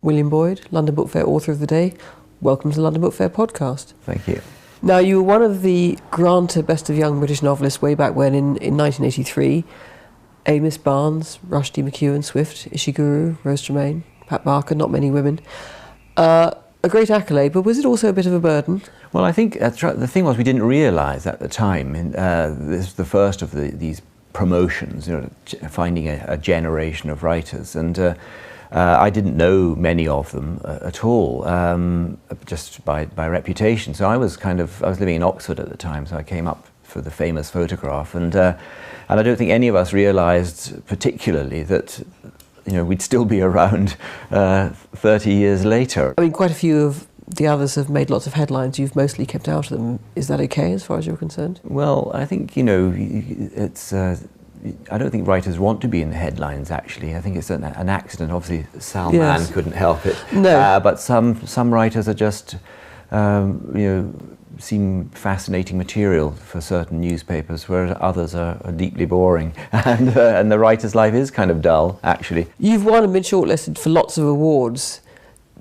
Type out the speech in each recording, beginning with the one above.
William Boyd, London Book Fair Author of the Day. Welcome to the London Book Fair podcast. Thank you. Now, you were one of the Granta Best of Young British Novelists way back when in 1983. Amos Barnes, Rushdie McEwen, Swift, Ishiguro, Rose Tremaine, Pat Barker, not many women. A great accolade, but was it also a bit of a burden? Well, I think that's right. The thing was, we didn't realise at the time, this was the first of these promotions, finding a generation of writers, and I didn't know many of them at all, just by reputation. So I was living in Oxford at the time, so I came up for the famous photograph, and I don't think any of us realised particularly that we'd still be around 30 years later. I mean, quite a few of the others have made lots of headlines. You've mostly kept out of them. Is that okay as far as you're concerned? Well, I think, it's... I don't think writers want to be in the headlines, actually. I think it's an accident. Obviously, Sal Mann couldn't help it. No. But some writers are just, seem fascinating material for certain newspapers, whereas others are deeply boring. And the writer's life is kind of dull, actually. You've won and been shortlisted for lots of awards.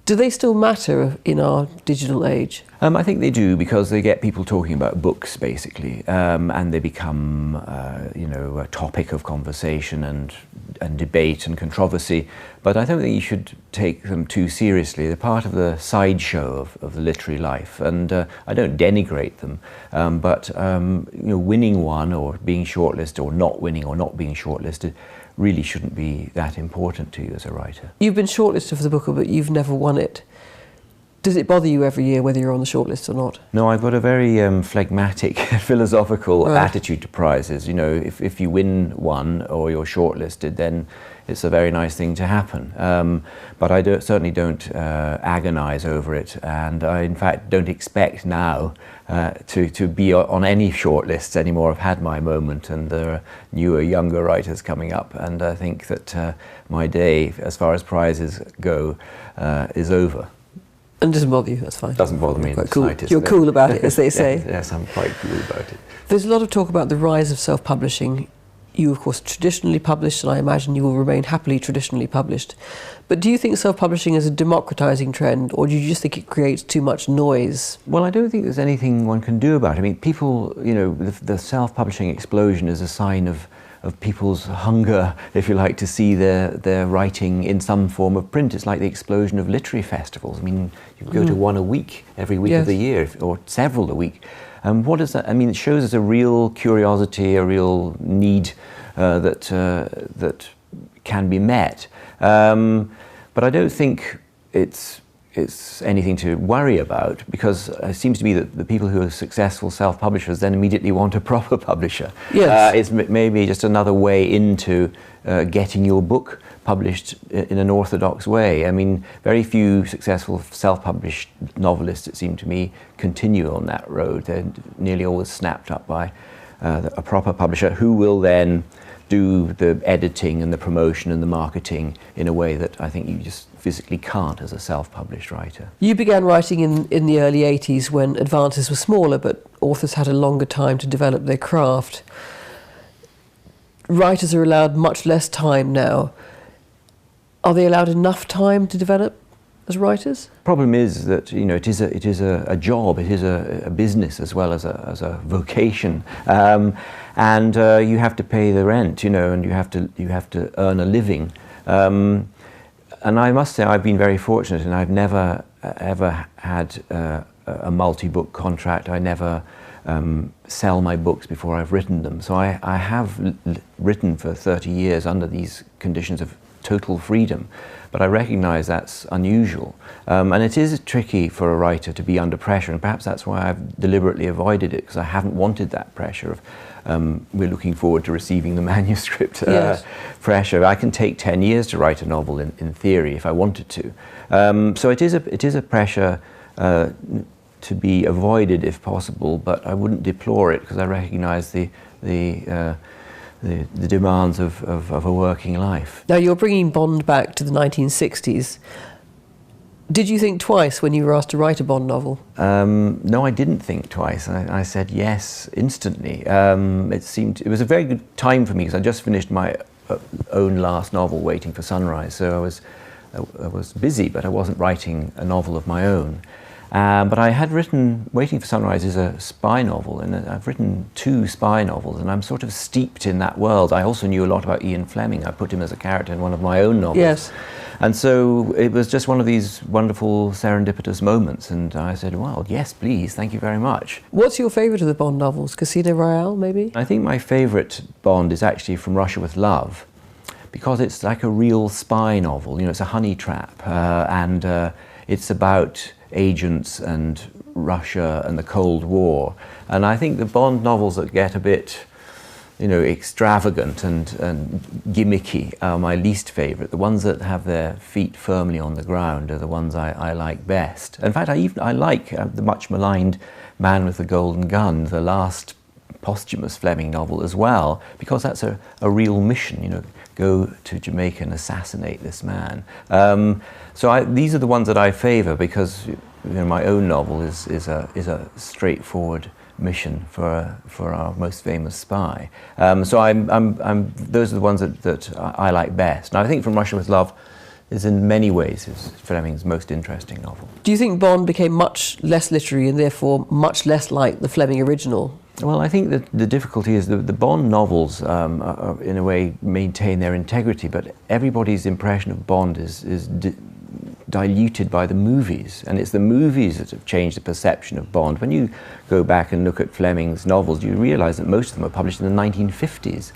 Do they still matter in our digital age? I think they do, because they get people talking about books, basically, and they become, a topic of conversation and debate and controversy. But I don't think you should take them too seriously. They're part of the sideshow of the literary life, and I don't denigrate them. But winning one or being shortlisted or not winning or not being shortlisted really shouldn't be that important to you as a writer. You've been shortlisted for the Booker, but you've never won it. Does it bother you every year whether you're on the shortlist or not? No, I've got a very phlegmatic, philosophical attitude to prizes. If you win one or you're shortlisted, then it's a very nice thing to happen. But I certainly don't agonise over it, and I, in fact, don't expect now to be on any shortlists anymore. I've had my moment, and there are newer, younger writers coming up, and I think that my day, as far as prizes go, is over. And it doesn't bother you, that's fine. Doesn't bother me in the slightest. You're cool about it, as they say. Yes, I'm quite cool about it. There's a lot of talk about the rise of self-publishing. You, of course, traditionally published, and I imagine you will remain happily traditionally published. But do you think self-publishing is a democratising trend, or do you just think it creates too much noise? Well, I don't think there's anything one can do about it. I mean, people, the self-publishing explosion is a sign of people's hunger, if you like, to see their writing in some form of print. It's like the explosion of literary festivals. I mean, you go to one a week, every week of the year, or several a week. What does that? I mean, it shows us a real curiosity, a real need that can be met. But I don't think it's anything to worry about, because it seems to be that the people who are successful self-publishers then immediately want a proper publisher. Yes. It's maybe just another way into getting your book published in an orthodox way. I mean, very few successful self-published novelists, it seemed to me, continue on that road. They're nearly always snapped up by a proper publisher, who will then do the editing and the promotion and the marketing in a way that I think you just physically can't as a self-published writer. You began writing in the early 80s when advances were smaller, but authors had a longer time to develop their craft. Writers are allowed much less time now. Are they allowed enough time to develop as writers? Problem is that it is a job, it is a business as well as a vocation, and you have to pay the rent, and you have to earn a living. And I must say I've been very fortunate, and I've never ever had a multi-book contract. I never sell my books before I've written them. So I have written for 30 years under these conditions of total freedom, but I recognise that's unusual, and it is tricky for a writer to be under pressure, and perhaps that's why I've deliberately avoided it, because I haven't wanted that pressure of we're looking forward to receiving the manuscript pressure. I can take 10 years to write a novel in theory if I wanted to, so it is a pressure to be avoided if possible, but I wouldn't deplore it, because I recognise the demands of a working life. Now, you're bringing Bond back to the 1960s. Did you think twice when you were asked to write a Bond novel? No, I didn't think twice. I said yes instantly. It was a very good time for me, because I just finished my own last novel, Waiting for Sunrise. So I was busy, but I wasn't writing a novel of my own. But I had written Waiting for Sunrise is a spy novel, and I've written 2 spy novels, and I'm sort of steeped in that world. I also knew a lot about Ian Fleming. I put him as a character in one of my own novels. Yes. And so it was just one of these wonderful serendipitous moments, and I said, well, yes, please, thank you very much. What's your favourite of the Bond novels? Casino Royale, maybe? I think my favourite Bond is actually From Russia with Love, because it's like a real spy novel. You know, it's a honey trap, and it's about agents and Russia and the Cold War. And I think the Bond novels that get a bit, you know, extravagant and gimmicky are my least favourite. The ones that have their feet firmly on the ground are the ones I like best. In fact, I like the much maligned Man with the Golden Gun, the last posthumous Fleming novel as well, because that's a real mission, you know, go to Jamaica and assassinate this man. So these are the ones that I favour, because, you know, my own novel is a straightforward mission for our most famous spy. So those are the ones that I like best. And I think From Russia with Love is in many ways is Fleming's most interesting novel. Do you think Bond became much less literary and therefore much less like the Fleming original? Well, I think that the difficulty is the Bond novels, in a way, maintain their integrity, but everybody's impression of Bond is diluted by the movies, and it's the movies that have changed the perception of Bond. When you go back and look at Fleming's novels, you realise that most of them were published in the 1950s.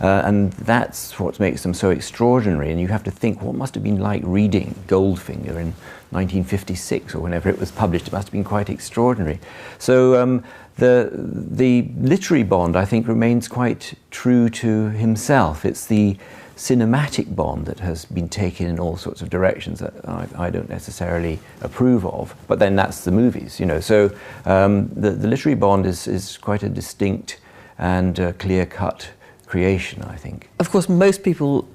And that's what makes them so extraordinary. And you have to think, what must have been like reading Goldfinger in 1956 or whenever it was published? It must have been quite extraordinary. So the literary Bond, I think, remains quite true to himself. It's the cinematic Bond that has been taken in all sorts of directions that I don't necessarily approve of. But then that's the movies, you know. So the literary Bond is quite a distinct and clear-cut creation, I think. Of course, most people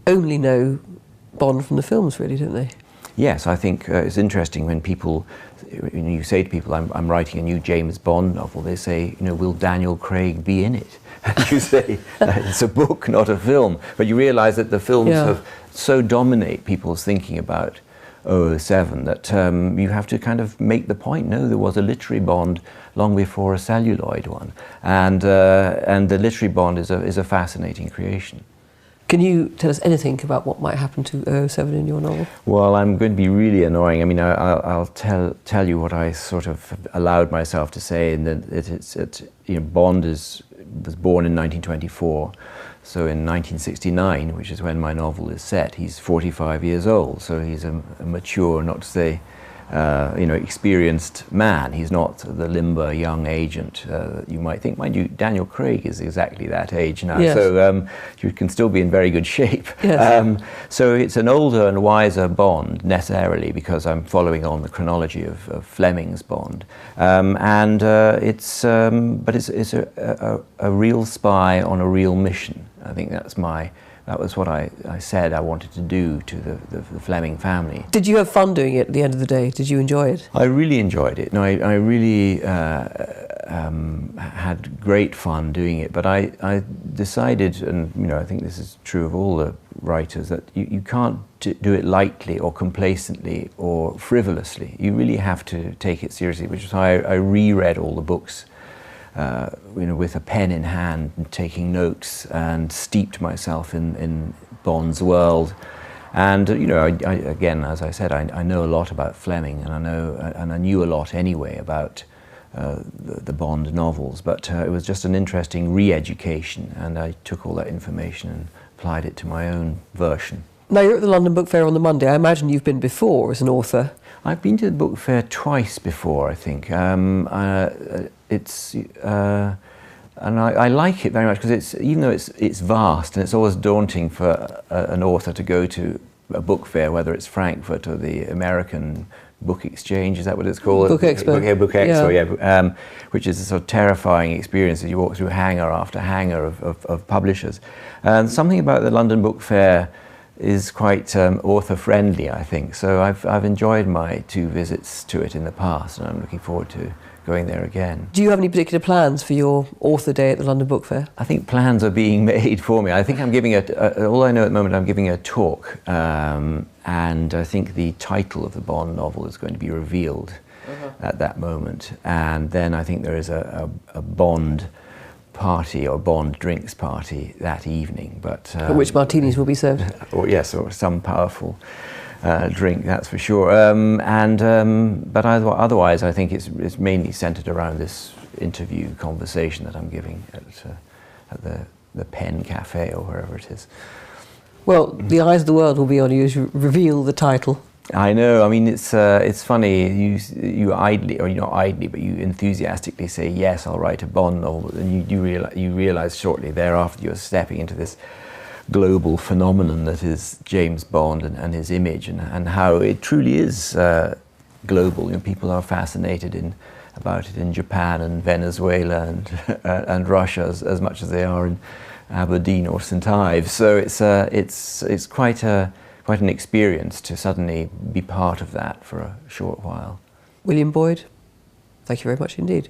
only know Bond from the films, really, don't they? Yes, I think it's interesting when you say to people, I'm writing a new James Bond novel, they say, you know, will Daniel Craig be in it? And you say, it's a book, not a film. But you realise that the films have so dominate people's thinking about 007 that you have to kind of make the point, no, there was a literary Bond long before a celluloid one. And the literary Bond is a fascinating creation. Can you tell us anything about what might happen to 007 in your novel? Well, I'm going to be really annoying. I mean, I'll tell you what I sort of allowed myself to say, and that you know, Bond was born in 1924. So in 1969, which is when my novel is set, he's 45 years old. So he's a mature, not to say, you know, experienced man. He's not the limber young agent that you might think. Mind you, Daniel Craig is exactly that age now. Yes. So you can still be in very good shape. Yes. So it's an older and wiser Bond, necessarily, because I'm following on the chronology of Fleming's Bond. But it's a real spy on a real mission. I think that was what I said I wanted to do to the Fleming family. Did you have fun doing it at the end of the day? Did you enjoy it? I really enjoyed it. No, I really had great fun doing it, but I decided, and you know, I think this is true of all the writers, that you can't do it lightly or complacently or frivolously. You really have to take it seriously, which is why I reread all the books you know, with a pen in hand and taking notes, and steeped myself in Bond's world. And you know, I again, as I said, I know a lot about Fleming, and I knew a lot anyway about the Bond novels. But it was just an interesting re-education, and I took all that information and applied it to my own version. Now, you're at the London Book Fair on the Monday. I imagine you've been before as an author. I've been to the book fair twice before, I think. And I like it very much, because even though it's vast, and it's always daunting for an author to go to a book fair, whether it's Frankfurt or the American Book Exchange, is that what it's called? Book Expo. Book Expo, yeah. Which is a sort of terrifying experience as you walk through hangar after hangar of publishers. And something about the London Book Fair is quite author-friendly, I think. So I've enjoyed my 2 visits to it in the past, and I'm looking forward to going there again. Do you have any particular plans for your author day at the London Book Fair? I think plans are being made for me. I think I'm giving all I know at the moment, I'm giving a talk, and I think the title of the Bond novel is going to be revealed at that moment. And then I think there is a Bond party or Bond drinks party that evening. But At which martinis will be served? Or yes, or some powerful drink, that's for sure. But otherwise, I think it's mainly centred around this interview conversation that I'm giving at the Pen Cafe or wherever it is. Well, the eyes of the world will be on you as you reveal the title. I know. I mean, it's funny. You idly, or not idly, but you enthusiastically say, "Yes, I'll write a Bond novel," and you realize shortly thereafter you're stepping into this global phenomenon that is James Bond and his image, and how it truly is global. You know, people are fascinated about it in Japan and Venezuela and Russia as much as they are in Aberdeen or St Ives. So it's quite an experience to suddenly be part of that for a short while. William Boyd, thank you very much indeed.